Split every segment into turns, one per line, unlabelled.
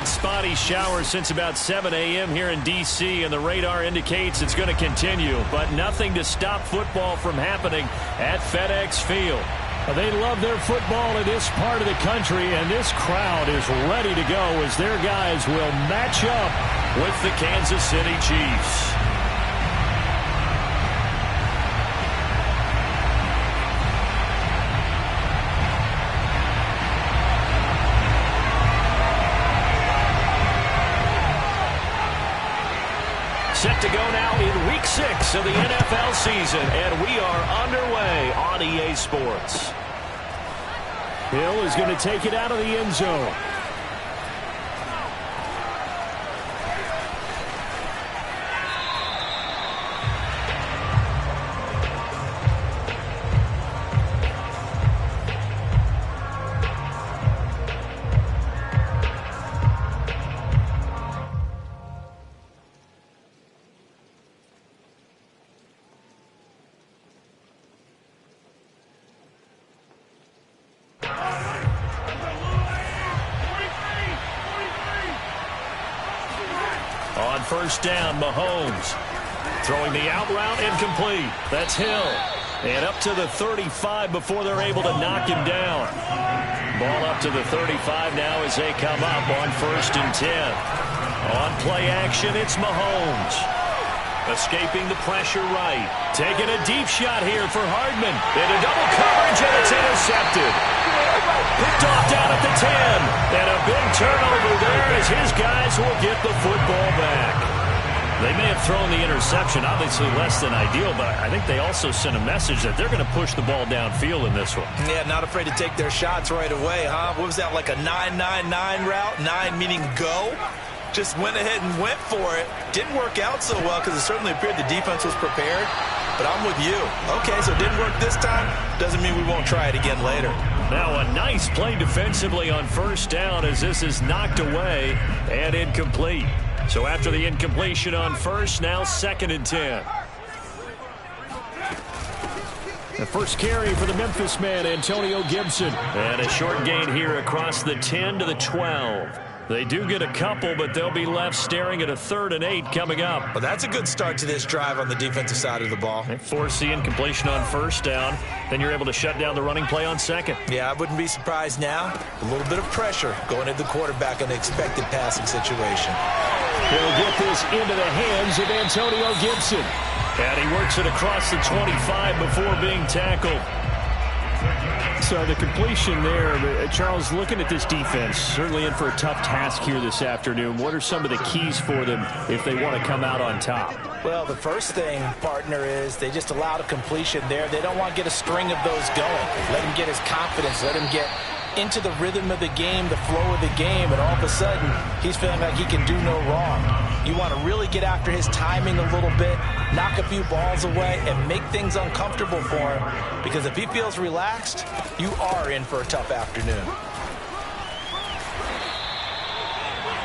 spotty showers since about 7 a.m. here in D.C., and the radar indicates it's going to continue, but nothing to stop football from happening at FedEx Field.
They love their football in this part of the country, and this crowd is ready to go as their guys will match up
with the Kansas City Chiefs. Set to go now in Week 6 of the NFL season, and we are underway on EA Sports.
Hill is going to take it out of the end zone.
On first down, Mahomes throwing the out route incomplete. That's Hill. And up to the 35 before they're able to knock him down. Ball up to the 35 now as they come up on first and 10. On play action, it's Mahomes. Escaping the pressure right. Taking a deep shot here for Hardman. Into double coverage, and it's intercepted. Picked off down at the 10. And a big turnover there as his guys will get the football back. They may have thrown the interception, obviously less than ideal, but I think they also sent a message that they're going to push the ball downfield in this one.
Yeah, not afraid to take their shots right away, huh? What was that, like a 9-9-9 route? 9 meaning go? Just went ahead and went for it. Didn't work out so well because it certainly appeared the defense was prepared. But I'm with you. Okay, so it didn't work this time. Doesn't mean we won't try it again later.
Now a nice play defensively on first down as this is knocked away and incomplete. So after the incompletion on first, now second and 10.
The first carry for the Memphis man, Antonio Gibson.
And a short gain here across the 10 to the 12. They do get a couple, but they'll be left staring at a 3rd and 8 coming up.
Well, that's a good start to this drive on the defensive side of the ball.
They force the incompletion on first down. Then you're able to shut down the running play on second.
Yeah, I wouldn't be surprised now. A little bit of pressure going at the quarterback in the expected passing situation.
He'll get this into the hands of Antonio Gibson.
And he works it across the 25 before being tackled.
So the completion there, Charles, looking at this defense, certainly in for a tough task here this afternoon. What are some of the keys for them if they want to come out on top?
Well, the first thing, partner, is they just allowed a completion there. They don't want to get a string of those going. Let him get his confidence. Let him get into the rhythm of the game, the flow of the game, and all of a sudden, he's feeling like he can do no wrong. You want to really get after his timing a little bit, knock a few balls away, and make things uncomfortable for him. Because if he feels relaxed, you are in for a tough afternoon.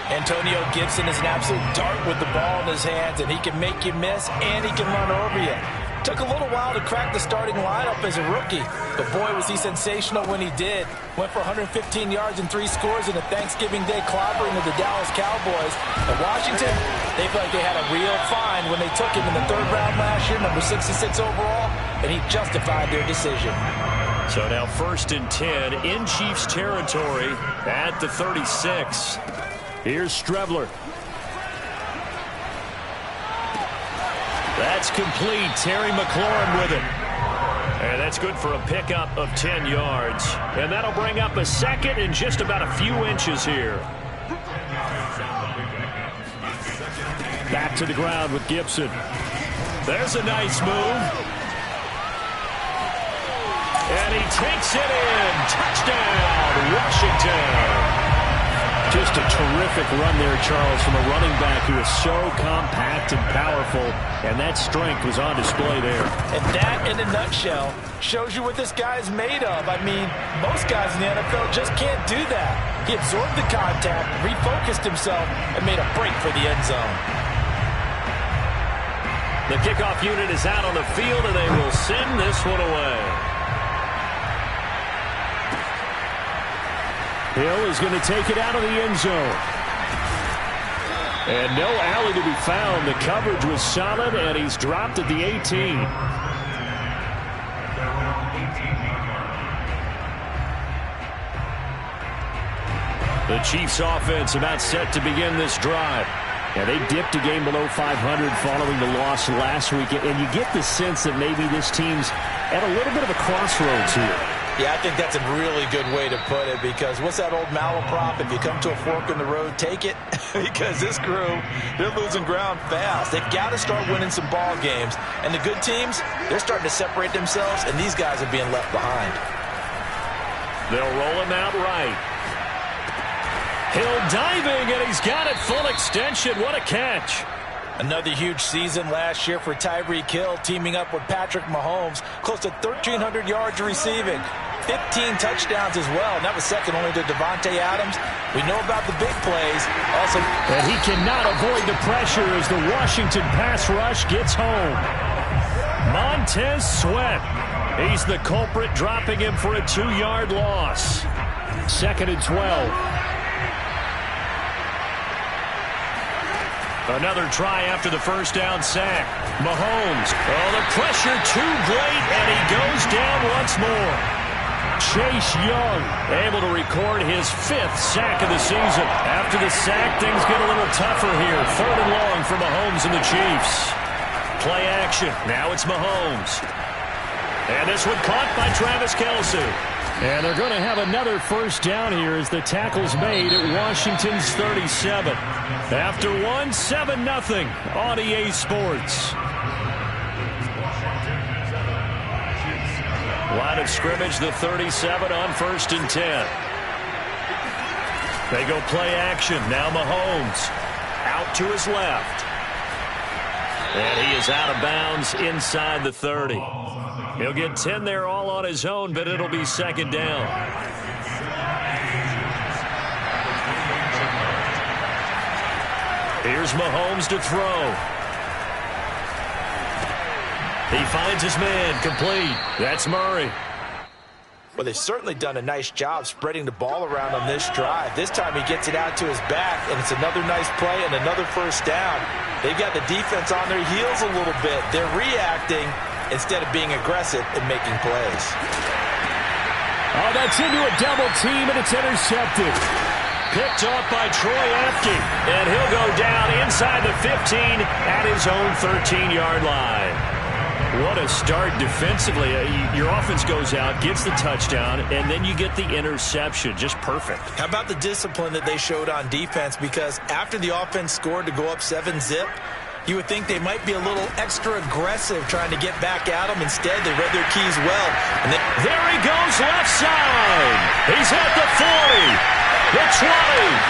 Antonio Gibson is an absolute dart with the ball in his hands, and he can make you miss, and he can run over you. Took a little while to crack the starting lineup as a rookie, but boy, was he sensational when he did. Went for 115 yards and 3 scores in a Thanksgiving Day clobbering of the Dallas Cowboys. And Washington, they felt like they had a real find when they took him in the 3rd round last year, number 66 overall, and he justified their decision.
So now first and 10 in Chiefs territory at the 36.
Here's Strebler.
That's complete. Terry McLaurin with it. And that's good for a pickup of 10 yards. And that'll bring up a second and just about a few inches here.
Back to the ground with Gibson.
There's a nice move. And he takes it in. Touchdown, Washington.
Just a terrific run there, Charles, from a running back who is so compact and powerful, and that strength was on display there.
And that, in a nutshell, shows you what this guy is made of. I mean, most guys in the NFL just can't do that. He absorbed the contact, refocused himself, and made a break for the end zone.
The kickoff unit is out on the field, and they will send this one away.
Hill is going to take it out of the end zone. And no alley to be found. The coverage was solid, and he's dropped at the 18. The Chiefs offense about set to begin this drive. Yeah, they dipped a game below 500 following the loss last week, and you get the sense that maybe this team's at a little bit of a crossroads here.
Yeah, I think that's a really good way to put it, because what's that old malaprop? If you come to a fork in the road, take it. Because this crew, they're losing ground fast. They've got to start winning some ball games. And the good teams, they're starting to separate themselves, and these guys are being left behind.
They'll roll him out right. Hill diving, and he's got it full extension. What a catch.
Another huge season last year for Tyreek Hill, teaming up with Patrick Mahomes. Close to 1,300 yards receiving. 15 touchdowns as well, and that was second only to Devontae Adams. We know about the big plays. Also,
and he cannot avoid the pressure as the Washington pass rush gets home.
Montez Sweat. He's the culprit, dropping him for a 2-yard loss.
2nd and 12.
Another try after the first down sack. Mahomes. Oh, the pressure too great, and he goes down once more.
Chase Young
able to record his 5th sack of the season. After the sack, things get a little tougher here. 3rd and long for Mahomes and the Chiefs. Play action. Now it's Mahomes. And this one caught by Travis Kelce.
And they're going to have another first down here as the tackle's made at Washington's 37. After 7-0 on EA Sports.
Line of scrimmage, the 37 on 1st and 10. They go play action. Now Mahomes out to his left. And he is out of bounds inside the 30. He'll get 10 there all on his own, but it'll be 2nd down. Here's Mahomes to throw. He finds his man, complete. That's Murray.
Well, they've certainly done a nice job spreading the ball around on this drive. This time he gets it out to his back, and it's another nice play and another first down. They've got the defense on their heels a little bit. They're reacting instead of being aggressive and making plays.
Oh, that's into a double team, and it's intercepted.
Picked off by Troy Apke, and he'll go down inside the 15 at his own 13-yard line. What a start defensively. Your offense goes out, gets the touchdown, and then you get the interception. Just perfect.
How about the discipline that they showed on defense? Because after the offense scored to go up 7-0, you would think they might be a little extra aggressive trying to get back at them. Instead, they read their keys well. And
there he goes, left side. He's at the 40, the 20.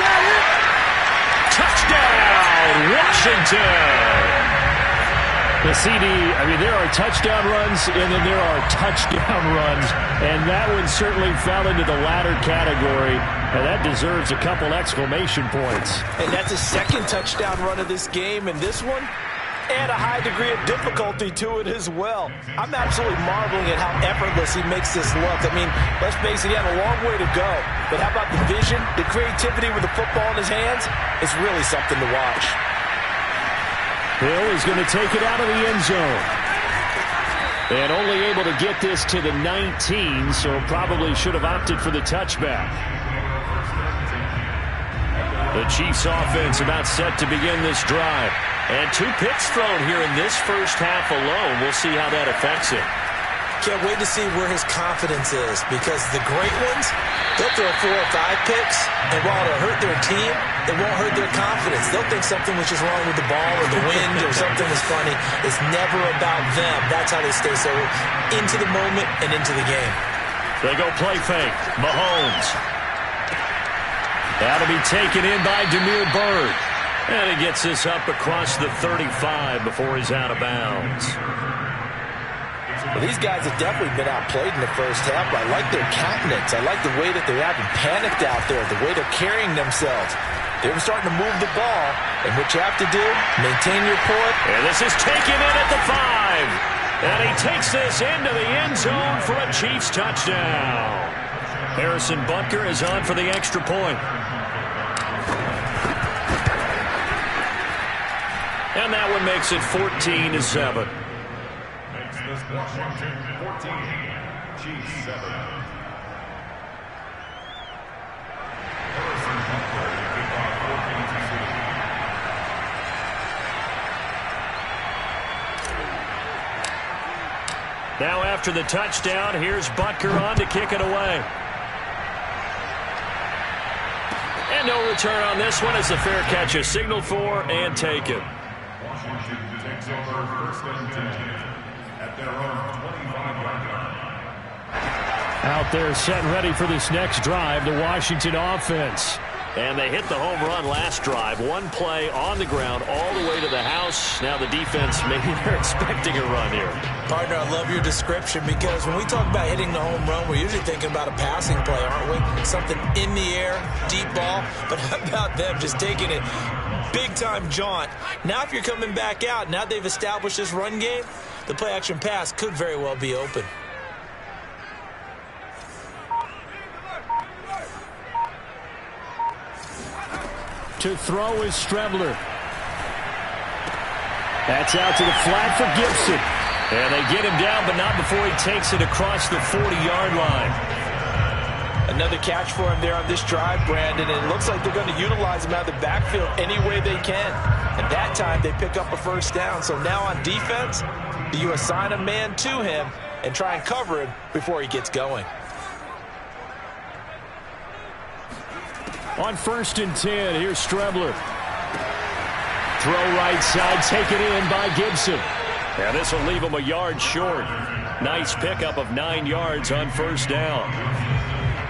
Touchdown, Washington.
The CD, I mean, there are touchdown runs, and then there are touchdown runs, and that one certainly fell into the latter category, and that deserves a couple exclamation points.
And that's his 2nd touchdown run of this game, and this one, and a high degree of difficulty to it as well. I'm absolutely marveling at how effortless he makes this look. I mean, let's face it, he had a long way to go, but how about the vision, the creativity with the football in his hands? It's really something to watch.
Hill is going to take it out of the end zone. And only able to get this to the 19, so probably should have opted for the touchback.
The Chiefs offense about set to begin this drive. And 2 picks thrown here in this first half alone. We'll see how that affects it.
Can't wait to see where his confidence is, because the great ones, they'll throw 4 or 5 picks, and while it'll hurt their team, it won't hurt their confidence. They'll think something was just wrong with the ball or the wind or something was funny. It's never about them. That's how they stay so into the moment and into the game.
They go play fake. Mahomes. That'll be taken in by Damiere Byrd. And he gets this up across the 35 before he's out of bounds.
Well, these guys have definitely been outplayed in the first half. I like their countenance. I like the way that they're having panicked out there, the way they're carrying themselves. They're starting to move the ball, and what you have to do, maintain your poise.
And this is taken in at the 5. And he takes this into the end zone for a Chiefs touchdown. Harrison Butker is on for the extra point. And that one makes it 14-7.
Makes this Washington 14, Chiefs 7. Harrison Butker to kick off 14-6.
Now after the touchdown, here's Butker on to kick it away. And no return on this one as the fair catch is signaled for and taken.
Washington takes over 1st and 10 at their own 25-yard line.
Out there set and ready for this next drive, the Washington offense.
And they hit the home run last drive. One play on the ground all the way to the house. Now the defense, maybe they're expecting a run here.
Partner, I love your description because when we talk about hitting the home run, we're usually thinking about a passing play, aren't we? Something in the air, deep ball. But how about them just taking it big-time jaunt? Now if you're coming back out, now they've established this run game, the play-action pass could very well be open.
To throw is Strebler. That's out to the flat for Gibson.
And they get him down, but not before he takes it across the 40-yard line.
Another catch for him there on this drive, Brandon, and it looks like they're going to utilize him out of the backfield any way they can. And that time they pick up a first down. So now on defense, you assign a man to him and try and cover him before he gets going.
On 1st and 10, here's Strebler. Throw right side, taken in by Gibson.
Yeah, this will leave him a yard short. Nice pickup of 9 yards on first down.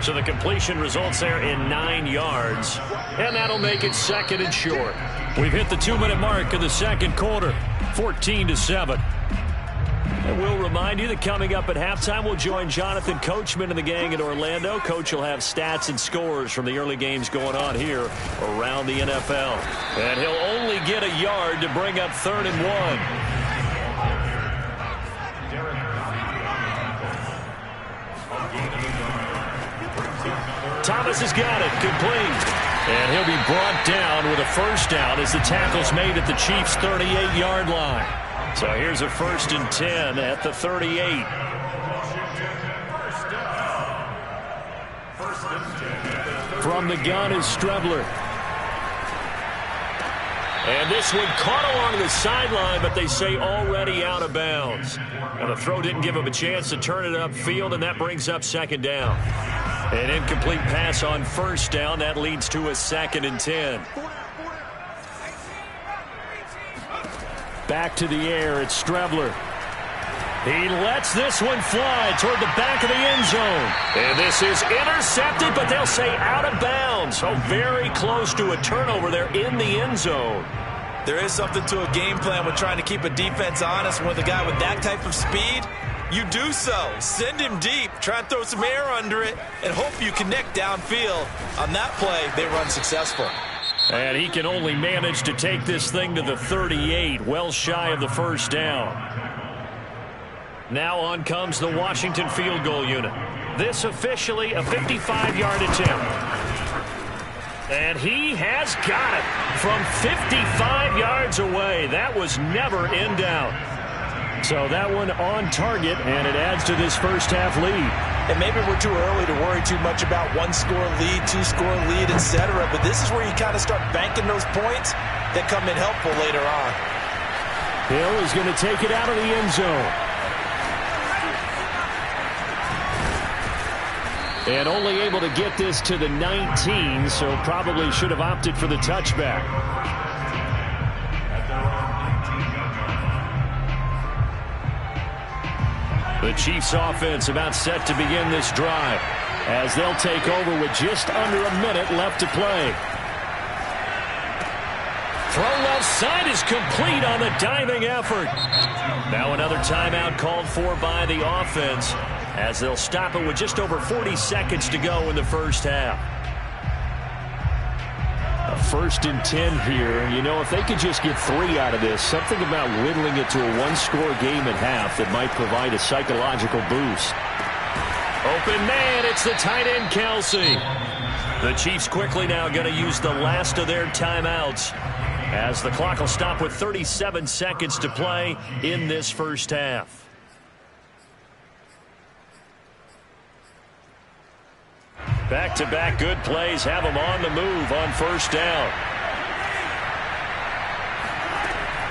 So the completion results there in 9 yards. And that'll make it 2nd and short. We've hit the 2-minute mark of the second quarter. 14-7. And we'll remind you that coming up at halftime, we'll join Jonathan Coachman and the gang in Orlando. Coach will have stats and scores from the early games going on here around the NFL. And he'll only get a yard to bring up 3rd and 1. Thomas has got it, complete. And he'll be brought down with a first down as the tackle's made at the Chiefs' 38-yard line. So here's a 1st and 10 at the 38.
From the gun is Strebler.
And this one caught along the sideline, but they say already out of bounds. Now the throw didn't give him a chance to turn it upfield, and that brings up 2nd down. An incomplete pass on 1st down. That leads to a 2nd and 10.
Back to the air, it's Strebler.
He lets this one fly toward the back of the end zone. And this is intercepted, but they'll say out of bounds. So very close to a turnover there in the end zone.
There is something to a game plan with trying to keep a defense honest. With a guy with that type of speed, you do so. Send him deep. Try and throw some air under it and hope you connect downfield. On that play, they run successful.
And he can only manage to take this thing to the 38, well shy of the first down. Now on comes the Washington field goal unit. This officially a 55-yard attempt. And he has got it from 55 yards away. That was never in doubt. So that one on target, and it adds to this first half lead.
And maybe we're too early to worry too much about 1-score lead, 2-score lead, etc. But this is where you kind of start banking those points that come in helpful later on.
Hill is going to take it out of the end zone. And only able to get this to the 19, so probably should have opted for the touchback.
The Chiefs offense about set to begin this drive as they'll take over with just under a minute left to play. Throw left side is complete on the diving effort. Now another timeout called for by the offense as they'll stop it with just over 40 seconds to go in the first half.
A 1st and 10 here, and you know, if they could just get 3 out of this, something about whittling it to a 1-score game at half that might provide a psychological boost.
Open man, it's the tight end Kelsey. The Chiefs quickly now going to use the last of their timeouts. as the clock will stop with 37 seconds to play in this first half. Back-to-back good plays have them on the move on first down.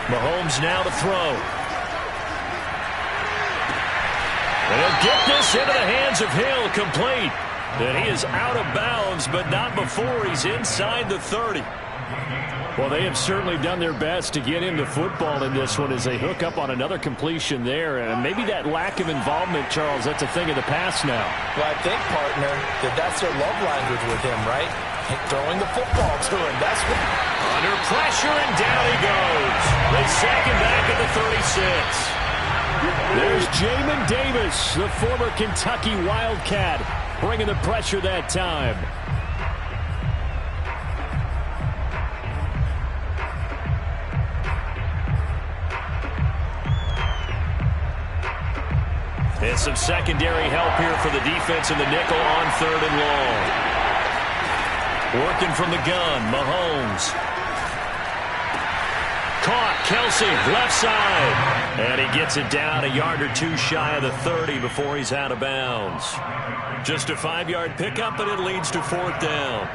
Mahomes now to throw. They'll get this into the hands of Hill, complete. And he is out of bounds, but not before he's inside the 30.
Well, they have certainly done their best to get him the football in this one as they hook up on another completion there. And maybe that lack of involvement, Charles, that's a thing of the past now.
Well, I think, partner, that's their love language with him, right? Throwing the football to him. That's what...
Under pressure, and down he goes. They sack him back at the 36.
There's Jamin Davis, the former Kentucky Wildcat, bringing the pressure that time.
And some secondary help here for the defense in the nickel on 3rd and long. Working from the gun, Mahomes. Caught, Kelsey, left side. And he gets it down a yard or two shy of the 30 before he's out of bounds. Just a 5-yard pickup, and it leads to 4th down.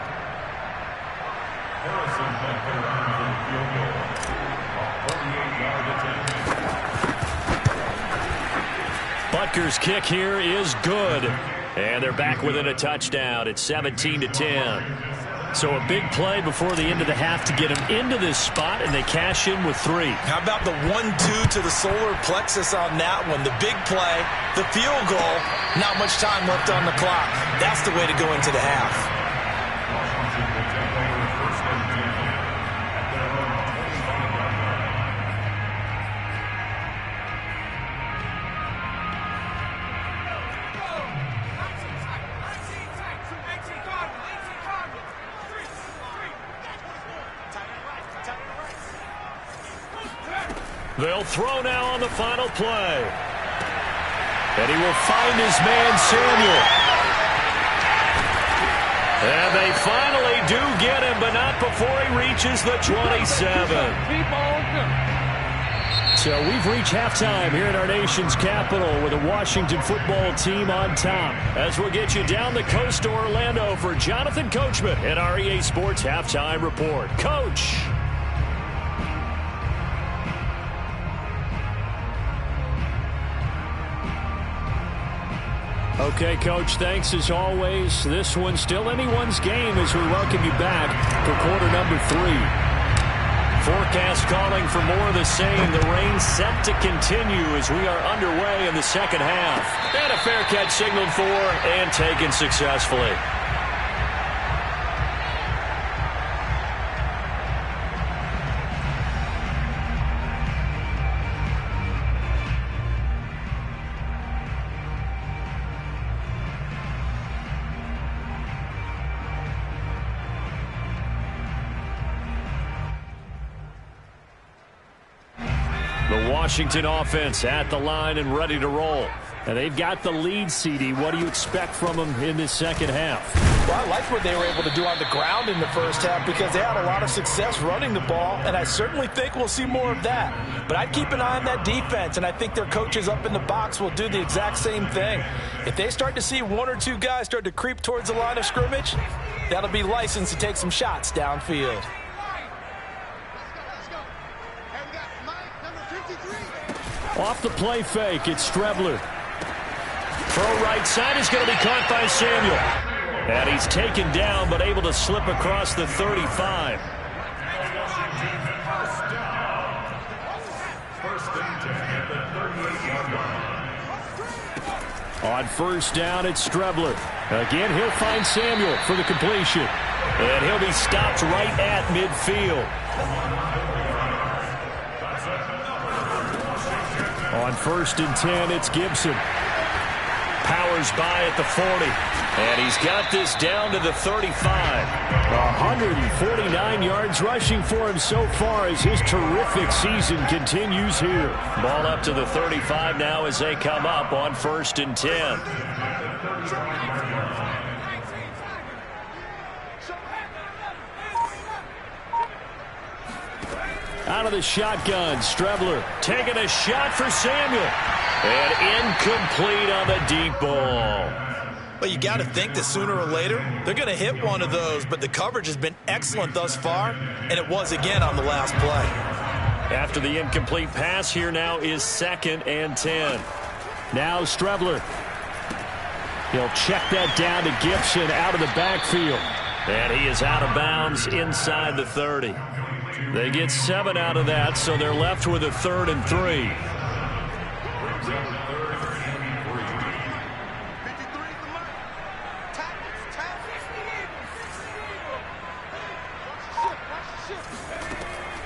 Butker's kick here is good. And they're back within a touchdown. It's 17-10. So a big play before the end of the half to get them into this spot, and they cash in with 3.
How about the 1-2 to the solar plexus on that one? The big play, the field goal, not much time left on the clock. That's the way to go into the half.
They'll throw now on the final play. And he will find his man, Samuel. And they finally do get him, but not before he reaches the 27.
So we've reached halftime here in our nation's capital with the Washington football team on top.
As we'll get you down the coast to Orlando for Jonathan Coachman and our EA Sports Halftime Report. Coach.
Okay, Coach, thanks as always. This one's still anyone's game as we welcome you back for quarter number 3.
Forecast calling for more of the same. The rain set to continue as we are underway in the second half. And a fair catch signaled for and taken successfully. The Washington offense at the line and ready to roll.
And they've got the lead, CD. What do you expect from them in this second half?
Well, I like what they were able to do on the ground in the first half because they had a lot of success running the ball, and I certainly think we'll see more of that. But I'd keep an eye on that defense, and I think their coaches up in the box will do the exact same thing. If they start to see 1 or 2 guys start to creep towards the line of scrimmage, that'll be licensed to take some shots downfield.
Off the play fake, it's Strebler.
Throw right side is going to be caught by Samuel. And he's taken down but able to slip across the 35.
On first down, it's Strebler. Again, he'll find Samuel for the completion.
And he'll be stopped right at midfield.
On first and 10, it's Gibson.
Powers by at the 40. And he's got this down to the 35.
149 yards rushing for him so far as his terrific season continues here.
Ball up to the 35 now as they come up on first and 10.
Out of the shotgun, Strebler taking a shot for Samuel. And incomplete on the deep ball.
Well, you got to think that sooner or later, they're going to hit one of those, but the coverage has been excellent thus far, and it was again on the last play.
After the incomplete pass, here now is 2nd and 10.
Now Strebler. He'll check that down to Gibson out of the backfield.
And he is out of bounds inside the 30. They get 7 out of that, so they're left with a 3rd and 3.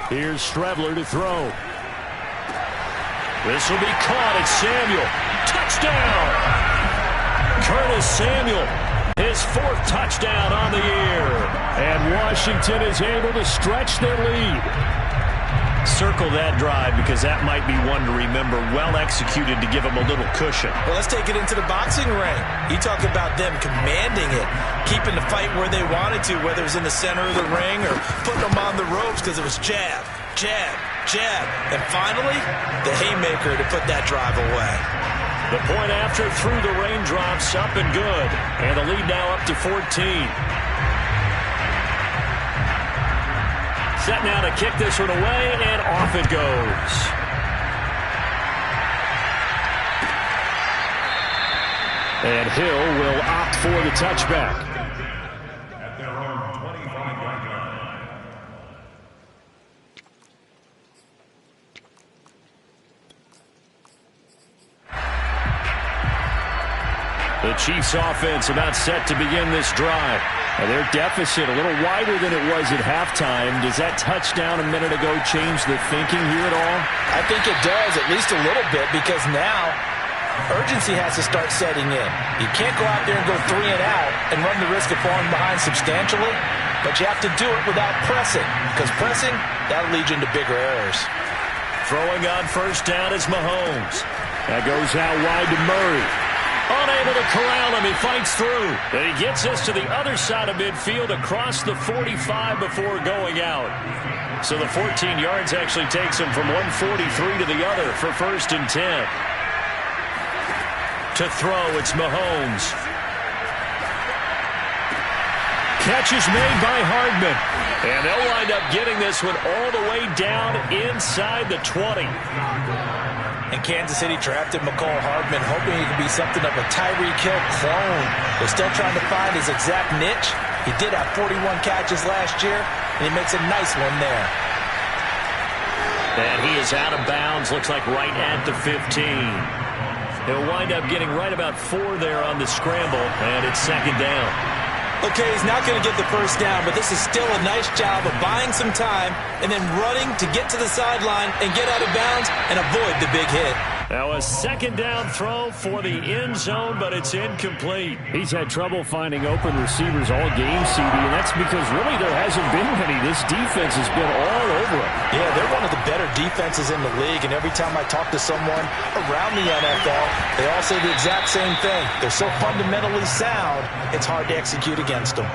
Here's Strebler to throw.
This will be caught. It's Samuel. Touchdown! Curtis Samuel, his 4th touchdown on the year.
And Washington is able to stretch their lead.
Circle that drive because that might be one to remember. Well executed to give them a little cushion.
Well, let's take it into the boxing ring. You talk about them commanding it, keeping the fight where they wanted to, whether it was in the center of the ring or putting them on the ropes because it was jab, jab, jab. And finally, the haymaker to put that drive away.
The point after through the raindrops, up and good. And the lead now up to 14. Set now to kick this one away, and off it goes.
And Hill will opt for the touchback.
At their own 25-yard line.
The Chiefs offense about set to begin this drive.
And their deficit a little wider than it was at halftime. Does that touchdown a minute ago change the thinking here at all?
I think it does, at least a little bit, because now urgency has to start setting in. You can't go out there and go 3 and out and run the risk of falling behind substantially, but you have to do it without pressing, because pressing, that'll lead you into bigger errors.
Throwing on 1st down is Mahomes.
That goes out wide to Murray.
Unable to corral him. He fights through. And he gets us to the other side of midfield across the 45 before going out. So the 14 yards actually takes him from 143 to the other for 1st and 10. To throw, it's Mahomes.
Catch is made by Hardman.
And they'll wind up getting this one all the way down inside the 20.
And Kansas City drafted McCall Hardman, hoping he could be something of a Tyreek Hill clone. They're still trying to find his exact niche. He did have 41 catches last year, and he makes a nice one there.
And he is out of bounds, looks like right at the 15. He'll wind up getting right about 4 there on the scramble, and it's 2nd down.
Okay, he's not going to get the 1st down, but this is still a nice job of buying some time and then running to get to the sideline and get out of bounds and avoid the big hit.
Now a 2nd down throw for the end zone, but it's incomplete.
He's had trouble finding open receivers all game, CD, and that's because really there hasn't been many. This defense has been all over him.
Yeah, they're one of the better defenses in the league, and every time I talk to someone around the NFL, they all say the exact same thing. They're so fundamentally sound, it's hard to execute against them.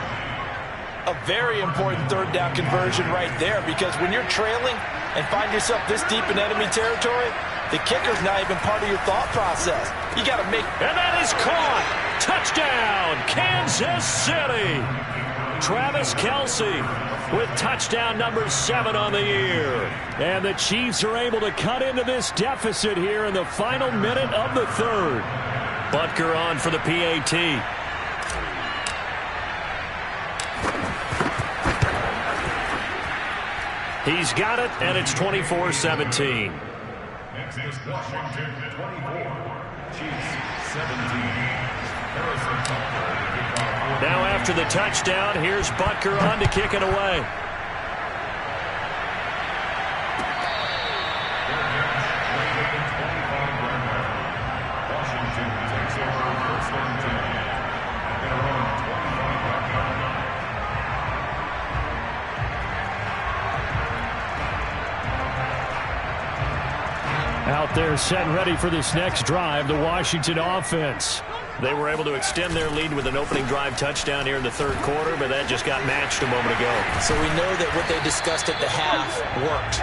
A very important 3rd down conversion right there, because when you're trailing and find yourself this deep in enemy territory, the kicker's not even part of your thought process. You got to make...
And that is caught! Touchdown, Kansas City! Travis Kelce with touchdown number 7 on the year.
And the Chiefs are able to cut into this deficit here in the final minute of the 3rd.
Butker on for the PAT. He's got it, and it's 24-17.
Next is Washington 24, Chiefs 17. Harrison Butker.
Now after the touchdown, here's Butker on to kick it away.
Washington takes over 1st and 10 at their own 25-yard line.
Out there set and ready for this next drive, the Washington offense.
They were able to extend their lead with an opening drive touchdown here in the third quarter, but that just got matched a moment ago.
So we know that what they discussed at the half worked.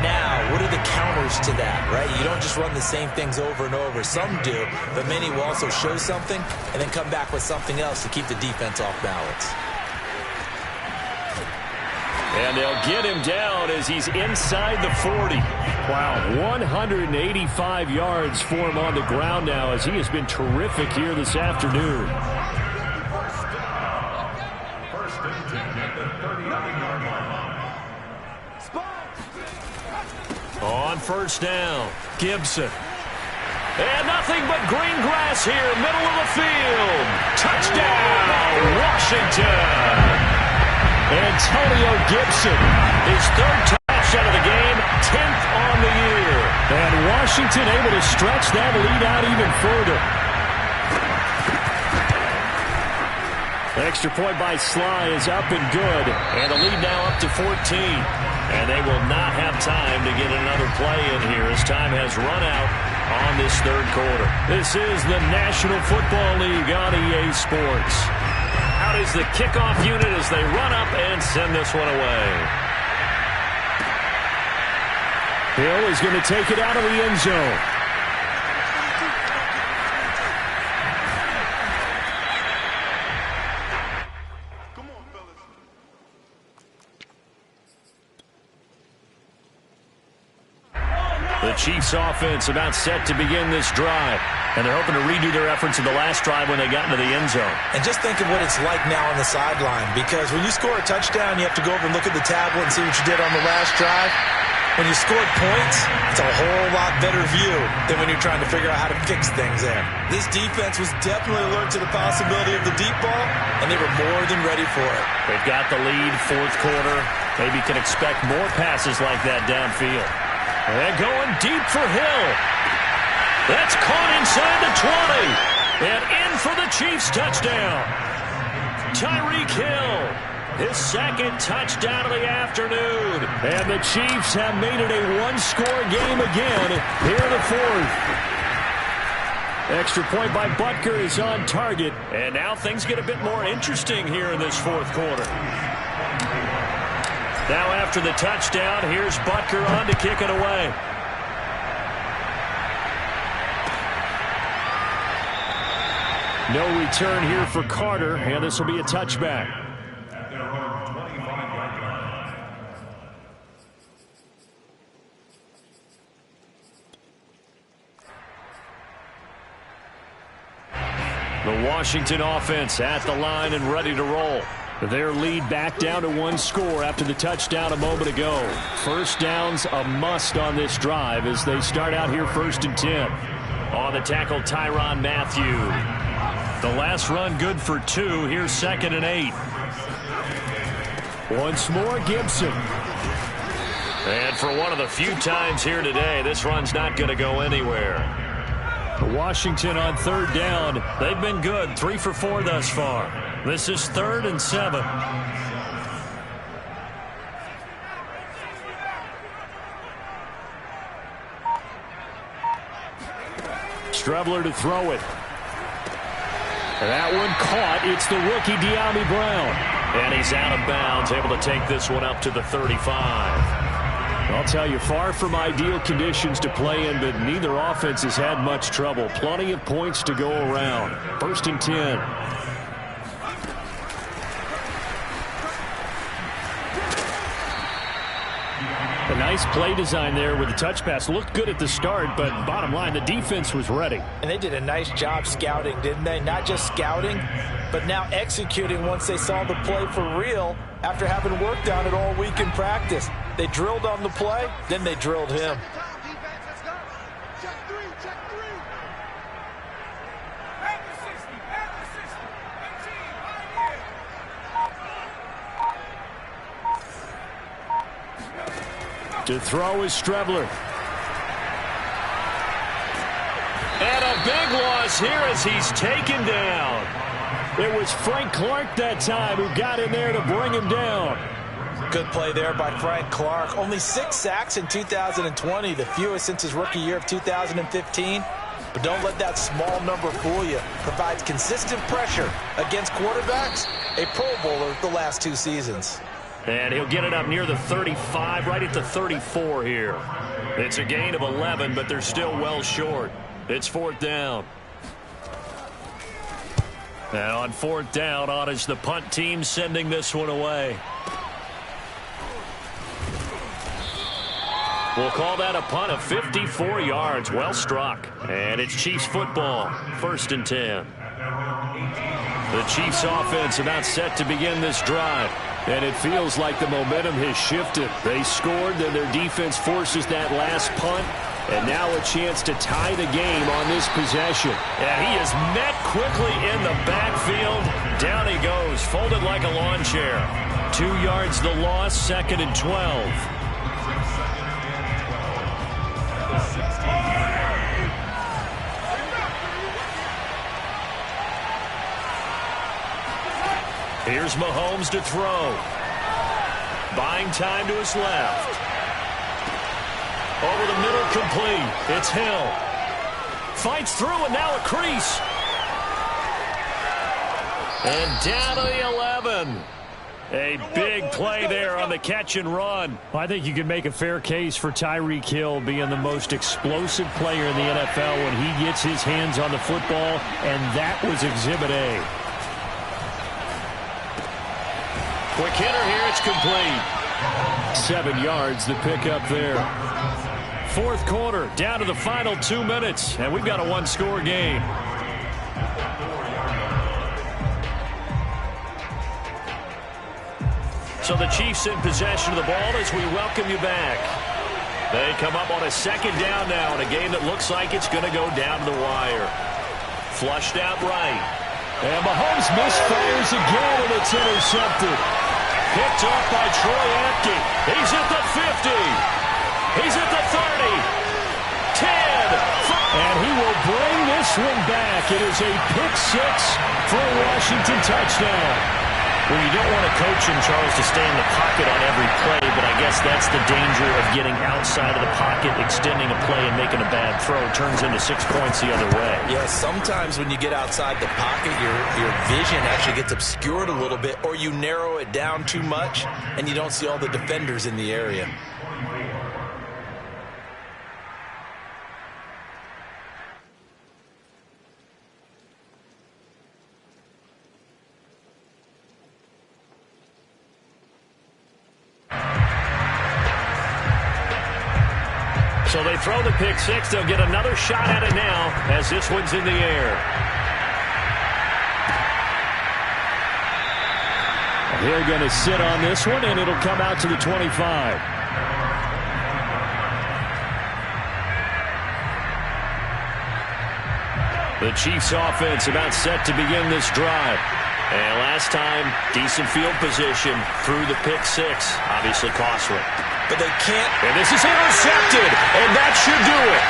Now, what are the counters to that, right? You don't just run the same things over and over. Some do, but many will also show something and then come back with something else to keep the defense off balance.
And they'll get him down as he's inside the 40.
Wow, 185 yards for him on the ground now as he has been terrific here this afternoon.
First and 10 at the 39-yard line.
On first down, Gibson. And nothing but green grass here, middle of the field. Touchdown, Washington.
Antonio Gibson,
his third touchdown of the game, 10th on the year.
And Washington able to stretch that lead out even further.
Extra point by Sly is up and good. And the lead now up to 14. And they will not have time to get another play in here as time has run out on this third quarter. This is the National Football League on EA Sports. Out is the kickoff unit as they run up and send this one away.
Hill is going to take it out of the end zone.
Come on, fellas.
The Chiefs offense about set to begin this drive. And they're hoping to redo their efforts in the last drive when they got into the end zone.
And just think of what it's like now on the sideline, because when you score a touchdown, you have to go over and look at the tablet and see what you did on the last drive. When you scored points, it's a whole lot better view than when you're trying to figure out how to fix things there. This defense was definitely alert to the possibility of the deep ball, and they were more than ready for it.
They've got the lead, fourth quarter. Maybe can expect more passes like that downfield. And going deep for Hill. That's caught inside the 20. And in for the Chiefs touchdown. Tyreek Hill, his second touchdown of the afternoon.
And the Chiefs have made it a one-score game again here in the fourth. Extra point by Butker is on target.
And now things get a bit more interesting here in this fourth quarter. Now after the touchdown, here's Butker on to kick it away.
No return here for Carter, and this will be a touchback.
At their own 25-yard line.
The Washington offense at the line and ready to roll.
Their lead back down to one score after the touchdown a moment ago. First down's a must on this drive as they start out here first and 10.
On the tackle, Tyrann Mathieu. The last run good for 2. Here's 2nd and 8.
Once more, Gibson.
And for one of the few times here today, this run's not going to go anywhere.
Washington on third down.
They've been good, 3 for 4 thus far. This is 3rd and 7.
Strebler to throw it. That one caught. It's the rookie De'Ami Brown.
And he's out of bounds, able to take this one up to the 35.
I'll tell you, far from ideal conditions to play in, but neither offense has had much trouble. Plenty of points to go around. 1st and 10. A nice play design there with the touch pass. Looked good at the start, but bottom line, the defense was ready.
And they did a nice job scouting, didn't they? Not just scouting, but now executing once they saw the play for real after having worked on it all week in practice. They drilled on the play, then they drilled him.
To throw is Strebler.
And a big loss here as he's taken down.
It was Frank Clark that time who got in there to bring him down.
Good play there by Frank Clark. Only 6 sacks in 2020, the fewest since his rookie year of 2015. But don't let that small number fool you. Provides consistent pressure against quarterbacks. A Pro Bowler the last 2 seasons.
And he'll get it up near the 35, right at the 34 here. It's a gain of 11, but they're still well short. It's 4th down. And on 4th down, on is the punt team sending this one away. We'll call that a punt of 54 yards. Well struck. And it's Chiefs football. 1st and 10. The Chiefs offense about set to begin this drive. And it feels like the momentum has shifted. They scored, then their defense forces that last punt. And now a chance to tie the game on this possession. And he is met quickly in the backfield. Down he goes, folded like a lawn chair. 2 yards the loss, 2nd and 12. Here's Mahomes to throw. Buying time to his left. Over the middle, complete. It's Hill. Fights through, and now a crease. And down to the 11. A big play there on the catch and run.
I think you can make a fair case for Tyreek Hill being the most explosive player in the NFL when he gets his hands on the football, and that was Exhibit A.
Quick hitter here, it's complete.
7 yards, the pickup there.
4th quarter, down to the final 2 minutes, and we've got a 1-score game. So the Chiefs in possession of the ball as we welcome you back. They come up on a 2nd down now in a game that looks like it's going to go down to the wire. Flushed out right.
And Mahomes misfires again, and it's intercepted.
Picked off by Troy Apke. He's at the 50. He's at the 30. 10.
And he will bring this one back. It is a pick 6 for a Washington touchdown.
Well, you don't want a coach in Charles to stay in the pocket on every play, but I guess that's the danger of getting outside of the pocket, extending a play and making a bad throw. It turns into 6 points the other way.
Yeah, sometimes when you get outside the pocket, your vision actually gets obscured a little bit, or you narrow it down too much, and you don't see all the defenders in the area.
So they throw the pick 6. They'll get another shot at it now as this one's in the air.
They're going to sit on this one, and it'll come out to the 25.
The Chiefs offense about set to begin this drive. And last time, decent field position through the pick 6. Obviously costly.
But they can't.
And this is intercepted, and that should do it.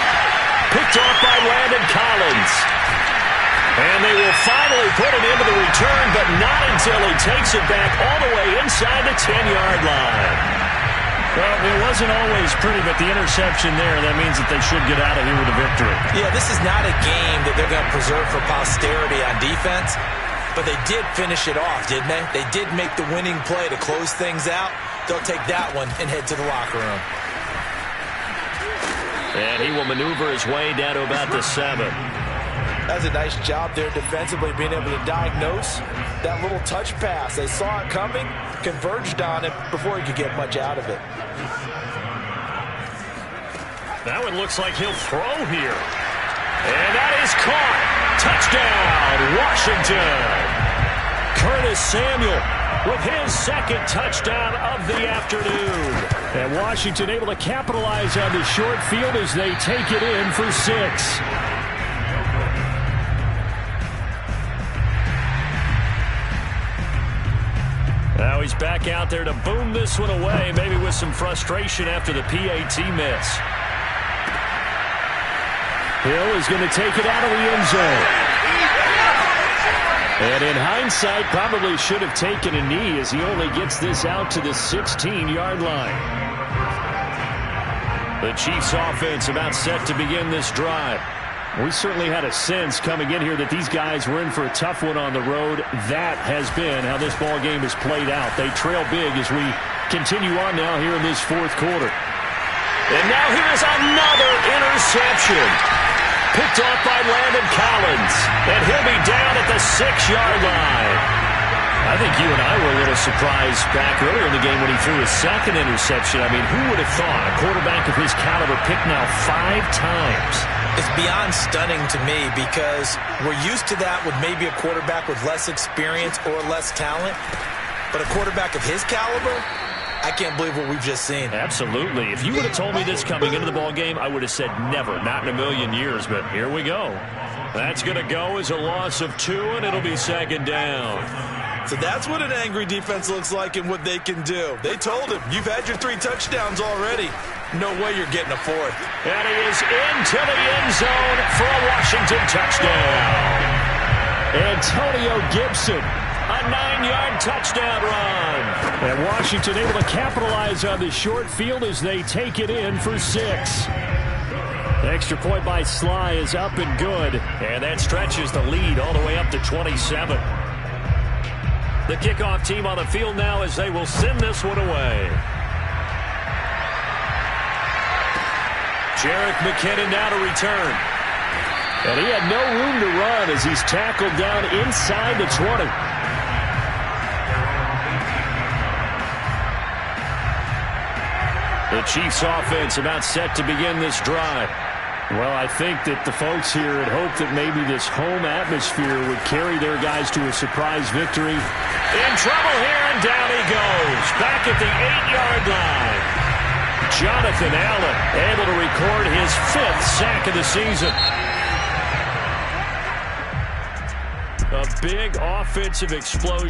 Picked off by Landon Collins. And they will finally put it into the return, but not until he takes it back all the way inside the 10-yard line.
Well, it wasn't always pretty, but the interception there, that means that they should get out of here with a victory.
Yeah, this is not a game that they're going to preserve for posterity on defense, but they did finish it off, didn't they? They did make the winning play to close things out. They'll take that one and head to the locker room.
And he will maneuver his way down to about the 7.
That's a nice job there defensively, being able to diagnose that little touch pass. They saw it coming, converged on it before he could get much out of it.
That one looks like he'll throw here. And that is caught. Touchdown, Washington. Curtis Samuel with his 2nd touchdown of the afternoon.
And Washington able to capitalize on the short field as they take it in for 6.
Now he's back out there to boom this one away, maybe with some frustration after the PAT miss.
Hill is going to take it out of the end zone. And in hindsight, probably should have taken a knee as he only gets this out to the 16-yard line.
The Chiefs offense about set to begin this drive.
We certainly had a sense coming in here that these guys were in for a tough one on the road. That has been how this ball game has played out. They trail big as we continue on now here in this fourth quarter.
And now here's another interception. Picked off by Landon Collins. And he'll be down at the 6-yard line. I think you and I were a little surprised back earlier in the game when he threw his second interception. I mean, who would have thought a quarterback of his caliber picked now 5 times?
It's beyond stunning to me because we're used to that with maybe a quarterback with less experience or less talent. But a quarterback of his caliber, I can't believe what we've just seen.
Absolutely. If you would have told me this coming into the ball game, I would have said never, not in a million years. But here we go. That's going to go as a loss of 2, and it'll be second down.
So that's what an angry defense looks like and what they can do. They told him, you've had your 3 touchdowns already. No way you're getting a 4th.
And he is into the end zone for a Washington touchdown.
Antonio Gibson, a 9-yard touchdown run. And Washington able to capitalize on the short field as they take it in for 6. The extra point by Sly is up and good.
And that stretches the lead all the way up to 27. The kickoff team on the field now as they will send this one away. Jerick McKinnon now to return.
And he had no room to run as he's tackled down inside the 20.
The Chiefs offense about set to begin this drive.
Well, I think that the folks here had hoped that maybe this home atmosphere would carry their guys to a surprise victory.
In trouble here, and down he goes. Back at the 8-yard line. Jonathan Allen able to record his 5th sack of the season. A big offensive explosion.